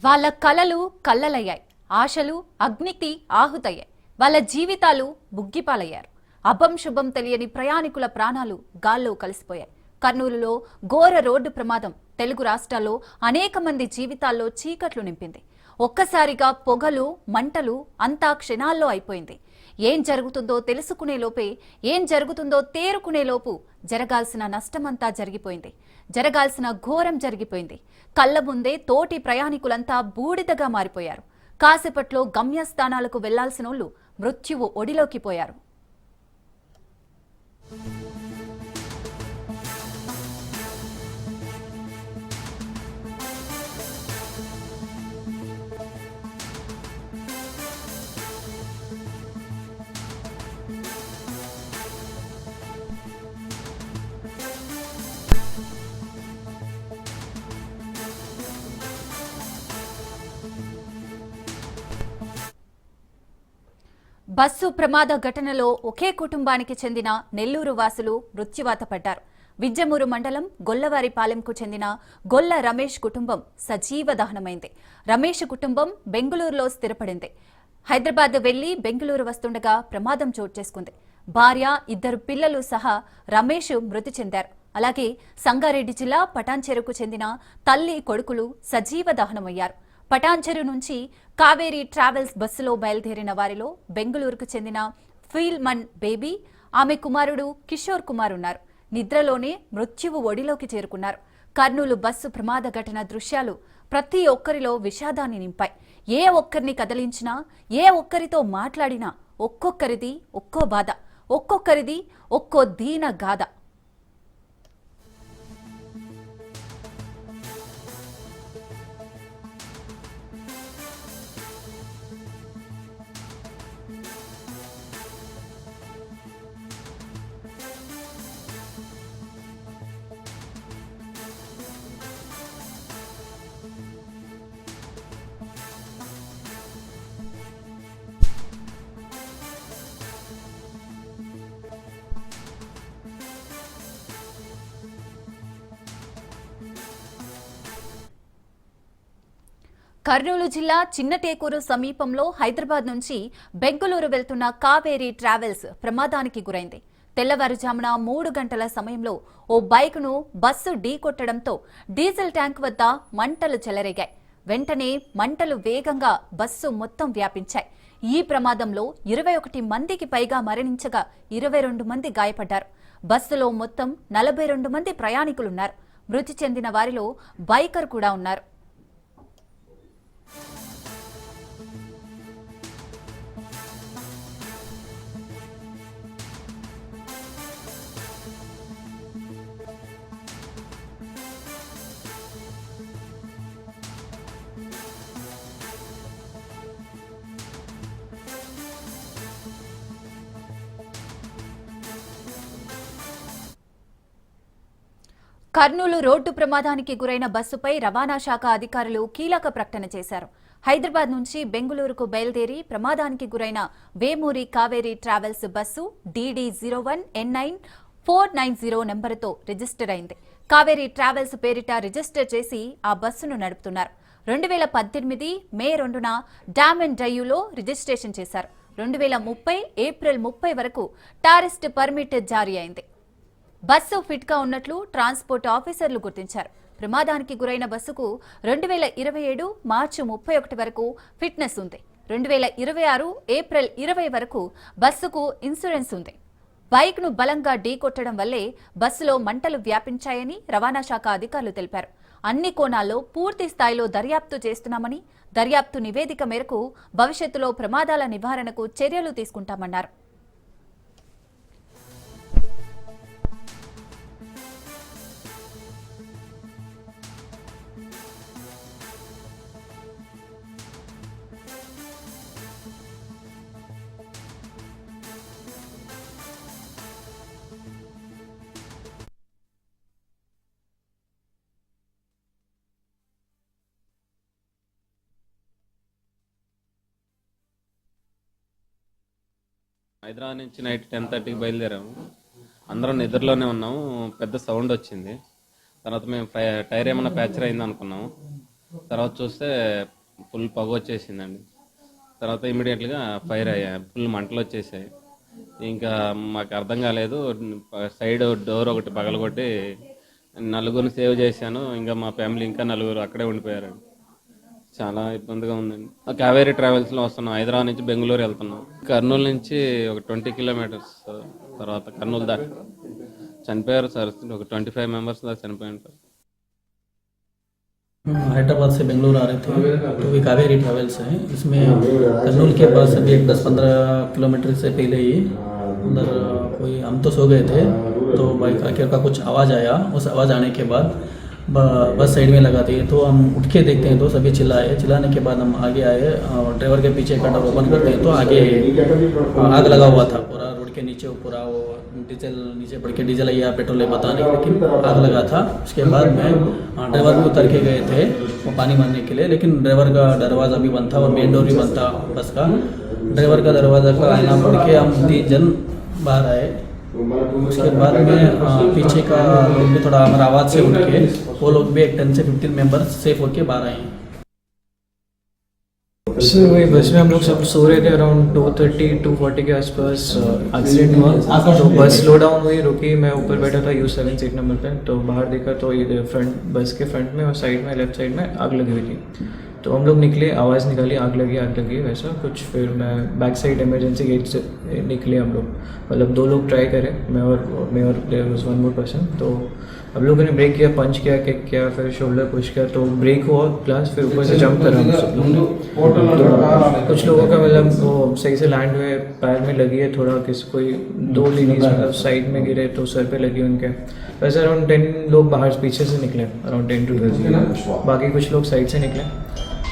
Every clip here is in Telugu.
వాళ్ళ కలలు కల్లలయ్యాయి, ఆశలు అగ్నికి ఆహుతయ్యాయి. వాళ్ళ జీవితాలు బుగ్గిపాలయ్యారు. అభం శుభం తెలియని ప్రయాణికుల ప్రాణాలు గాల్లో కలిసిపోయాయి. కర్నూలులో ఘోర రోడ్డు ప్రమాదం తెలుగు రాష్ట్రాల్లో అనేక మంది జీవితాల్లో చీకట్లు నింపింది. ఒక్కసారిగా పొగలు మంటలు అంతా క్షణాల్లో అయిపోయింది. ఏం జరుగుతుందో తెలుసుకునే లోపే, ఏం జరుగుతుందో తేరుకునే లోపు జరగాల్సిన నష్టమంతా జరిగిపోయింది. జరగాల్సిన ఘోరం జరిగిపోయింది. కళ్ళ ముందే తోటి ప్రయాణికులంతా బూడిదగా మారిపోయారు. కాసేపట్లో గమ్యస్థానాలకు వెళ్లాల్సినోళ్లు మృత్యువు ఒడిలోకి పోయారు. బస్సు ప్రమాద ఘటనలో ఒకే కుటుంబానికి చెందిన నెల్లూరు వాసులు మృత్యువాత పడ్డారు. విజ్జమూరు మండలం గొల్లవారిపాలెంకు చెందిన గొల్ల రమేష్ కుటుంబం సజీవ దహనమైంది. రమేష్ కుటుంబం బెంగళూరులో స్థిరపడింది. హైదరాబాద్ వెళ్లి బెంగళూరు వస్తుండగా ప్రమాదం చోటు చేసుకుంది. భార్య, 2 పిల్లలు సహా రమేష్ మృతి చెందారు. అలాగే సంగారెడ్డి జిల్లా పటాన్చెరుకు చెందిన తల్లి, కొడుకులు సజీవ దహనమయ్యారు. పటాన్చెరు నుంచి కావేరీ ట్రావెల్స్ బస్సులో బయలుదేరిన వారిలో బెంగళూరుకు చెందిన ఫీల్మన్ బేబీ, ఆమె కుమారుడు కిషోర్ కుమార్ ఉన్నారు. నిద్రలోనే మృత్యువు ఒడిలోకి చేరుకున్నారు. కర్నూలు బస్సు ప్రమాద ఘటన దృశ్యాలు ప్రతి ఒక్కరిలో విషాదాన్ని నింపాయి. ఏ ఒక్కరిని కదిలించినా, ఏ ఒక్కరితో మాట్లాడినా ఒక్కొక్కరిది ఒక్కో బాధ, ఒక్కొక్కరిది ఒక్కో దీన గాథ. కర్నూలు జిల్లా చిన్నటేకూరు సమీపంలో హైదరాబాద్ నుంచి బెంగళూరు వెళ్తున్న కావేరీ ట్రావెల్స్ ప్రమాదానికి గురైంది. తెల్లవారుజామున 3 గంటల సమయంలో ఓ బైక్ను బస్సు ఢీకొట్టడంతో డీజిల్ ట్యాంక్ వద్ద మంటలు చెలరేగాయి. వెంటనే మంటలు వేగంగా బస్సు మొత్తం వ్యాపించాయి. ఈ ప్రమాదంలో 21 మందికి పైగా మరణించగా 22 మంది గాయపడ్డారు. బస్సులో మొత్తం 42 మంది ప్రయాణికులున్నారు. మృతి చెందిన వారిలో బైకర్ కూడా ఉన్నారు. కర్నూలు రోడ్డు ప్రమాదానికి గురైన బస్సుపై రవాణా శాఖ అధికారులు కీలక ప్రకటన చేశారు. హైదరాబాద్ నుంచి బెంగళూరుకు బయలుదేరి ప్రమాదానికి గురైన Vemuri Kaveri travels bus DD01N9490 నెంబరుతో రిజిస్టర్ అయింది. కావేరీ ట్రావెల్స్ పేరిట రిజిస్టర్ చేసి ఆ బస్సును నడుపుతున్నారు. 2018 మే 2న డ్యామ్ అండ్ డ్రైవ్లో రిజిస్ట్రేషన్ చేశారు. 2030 ఏప్రిల్ 30 వరకు టారిస్ట్ పర్మిట్ జారీ అయింది. బస్సు ఫిట్ గా ఉన్నట్లు ట్రాన్స్పోర్ట్ ఆఫీసర్లు గుర్తించారు. ప్రమాదానికి గురైన బస్సుకు 2027 మార్చి 31 వరకు ఫిట్నెస్ ఉంది. 2026 ఏప్రిల్ 20 వరకు బస్సుకు ఇన్సూరెన్స్ ఉంది. బైక్ ను బలంగా ఢీకొట్టడం వల్లే బస్సులో మంటలు వ్యాపించాయని రవాణా శాఖ అధికారులు తెలిపారు. అన్ని కోణాల్లో పూర్తి స్థాయిలో దర్యాప్తు చేస్తున్నామని, దర్యాప్తు నివేదిక మేరకు భవిష్యత్తులో ప్రమాదాల నివారణకు చర్యలు తీసుకుంటామన్నారు. హైదరాబాద్ నుంచి నైట్ 10:30కి బయలుదేరాము. అందరం నిద్రలోనే ఉన్నాము. పెద్ద సౌండ్ వచ్చింది. తర్వాత మేము టైర్ ఏమన్నా ప్యాచర్ అయింది అనుకున్నాము. తర్వాత చూస్తే ఫుల్ పొగ వచ్చేసిందండి. తర్వాత ఇమీడియట్గా ఫైర్ అయ్యాయి, ఫుల్ మంటలు వచ్చేసాయి. ఇంకా మాకు అర్థం కాలేదు, సైడ్ డోర్ ఒకటి పగలగొట్టి నలుగురిని సేవ్ చేశాను. ఇంకా మా ఫ్యామిలీ ఇంకా నలుగురు అక్కడే ఉండిపోయారండి. చాలా ఇబ్బందిగా ఉందండి. కావేరీ ట్రావెల్స్లో వస్తున్నాం, హైదరాబాద్ నుంచి బెంగళూరు వెళ్తున్నాం. కర్నూలు నుంచి ఒక 20 కిలోమీటర్స్ తర్వాత కర్నూలు దాకా చనిపోయారు సార్. ఒక 25 మెంబర్స్ దాకా చనిపోయారు సార్. हैदराबाद से बेंगलुरु आ रहे थे तो ये कावेरी ट्रैवल्स है। इसमें कर्नूल के पास अभी एक 10-15 किलोमीटर से पहले ही अंदर कोई हम तो सो गए थे तो बाइक का कुछ आवाज़ आया। उस आवाज़ आने के बाद बस साइड में लगा दी तो हम उठ के देखते हैं तो सभी चिल्लाए। चिल्लाने के बाद हम आगे आए, ड्राइवर के पीछे का डोर ओपन करते हैं तो आगे आग लगा हुआ था पूरा रोड के नीचे। पूरा वो डीजल नीचे बढ़ के डीजल या पेट्रोल है पता नहीं, लेकिन आग लगा था। उसके बाद में ड्राइवर भी उतर के गए थे वो पानी मारने के लिए, लेकिन ड्राइवर का दरवाज़ा भी बंद था और मेन डोर भी बंद था बस का। ड्राइवर का दरवाज़ा का आईना फोड़ के हम 3 जन बाहर आए। उसके बाद में पीछे का लोग भी थोड़ा हमारा आवाज़ से उठ के वो लोग भी एक 10 से 15 मेंबर्स सेफ होके बाहर आए हैं। सर वही बस में हम लोग सब सो रहे थे, अराउंड 2:30-2:40 के आसपास एक्सीडेंट हुआ। तो बस स्लो डाउन हुई, रुकी। मैं ऊपर बैठा था U7 सीट नंबर पे, तो बाहर देखा तो ये फ्रंट बस के फ्रंट में और साइड में लेफ्ट साइड में आग लगी हुई थी। तो हम लोग निकले, आवाज़ निकाली आग लगी वैसा कुछ। फिर मैं बैक साइड इमरजेंसी गेट से निकले हम लोग, मतलब 2 लोग ट्राई करे, मैं और देयर वाज 1 मोर पर्सन। तो हम लोगों ने ब्रेक किया, पंच किया, किक किया, फिर शोल्डर पुश किया तो ब्रेक हुआ प्लस फिर ऊपर से जंप करा हम सब लोग। तो कुछ लोगों का मतलब वो सही से लैंड हुए, पैर में लगी है थोड़ा, कोई 2 लेडीज मतलब साइड में गिरे तो सर पे लगी उनके। वैसे अराउंड 10 लोग बाहर पीछे से निकले, अराउंड 10 to 12, बाकी कुछ लोग साइड से निकले।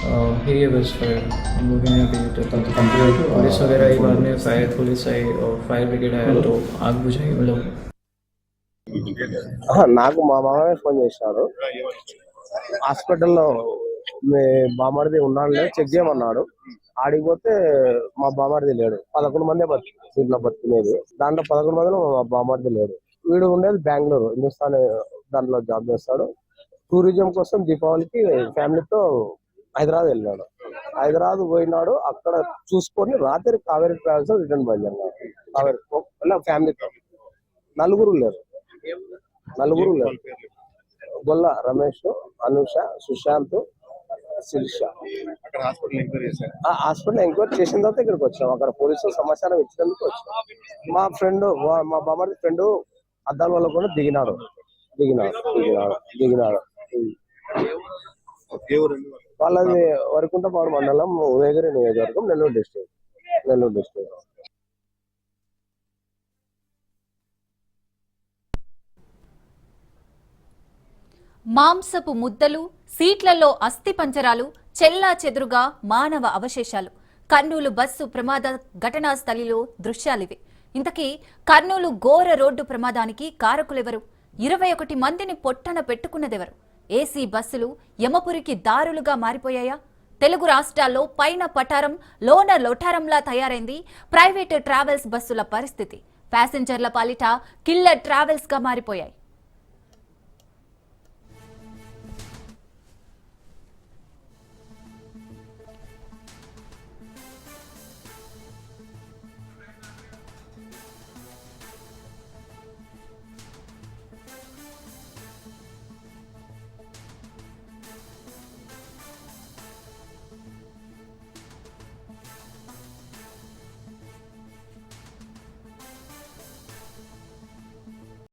यही है बस। फायर हम लोग यहाँ पे पुलिस वगैरह आई, बाद में फायर पुलिस आई और फायर ब्रिगेड आया तो आग बुझाई मतलब। నాకు మా మామయ్య ఫోన్ చేసినాడు, హాస్పిటల్లో మీ బామర్ది ఉన్నాడులే చెక్ చేయమన్నాడు. ఆడిపోతే మా బామర్ది లేడు. 11 మందే దీంట్లో బతికినేది, దాంట్లో 11 మందిలో మా బామర్ది లేడు. వీడు ఉండేది బెంగళూరు, హిందుస్థాన్ దాంట్లో జాబ్ చేస్తాడు. టూరిజం కోసం దీపావళికి ఫ్యామిలీతో హైదరాబాద్ వెళ్ళాడు. హైదరాబాద్ పోయినాడు, అక్కడ చూసుకొని రాత్రి కావేరీ ట్రావెల్స్ రిటర్న్ బయలుదేరినాడు. కావేరీ ఫ్యామిలీతో నలుగురు లేరు. గొల్ల రమేష్, అనుష, సుశాంత్, శిరీష. హాస్పిటల్ ఎంక్వైరీ చేసిన తర్వాత ఇక్కడికి వచ్చాం. అక్కడ పోలీసులు సమాచారం ఇచ్చినందుకు వచ్చాం. మా ఫ్రెండ్, మా బామర్ది ఫ్రెండ్ అద్దాల వల్ల కూడా దిగినాడు. వాళ్ళది వరకుంటపాడు మండలం, ఉదయగిరి నియోజకవర్గం, నెల్లూరు డిస్ట్రిక్ట్. మాంసపు ముద్దలు, సీట్లలో అస్థి పంజరాలు, చెల్లా చెదురుగా మానవ అవశేషాలు. కర్నూలు బస్సు ప్రమాద ఘటనా స్థలిలో దృశ్యాలివి. ఇంతకీ కర్నూలు ఘోర రోడ్డు ప్రమాదానికి కారకులెవరు? 21 మందిని పొట్టన పెట్టుకున్నదెవరు? ఏసీ బస్సులు యమపురికి దారులుగా మారిపోయాయా? తెలుగు రాష్ట్రాల్లో పైన పటారం లోన లొటారంలా తయారైంది ప్రైవేటు ట్రావెల్స్ బస్సుల పరిస్థితి. ప్యాసింజర్ల పాలిట కిల్లర్ ట్రావెల్స్ గా మారిపోయాయి.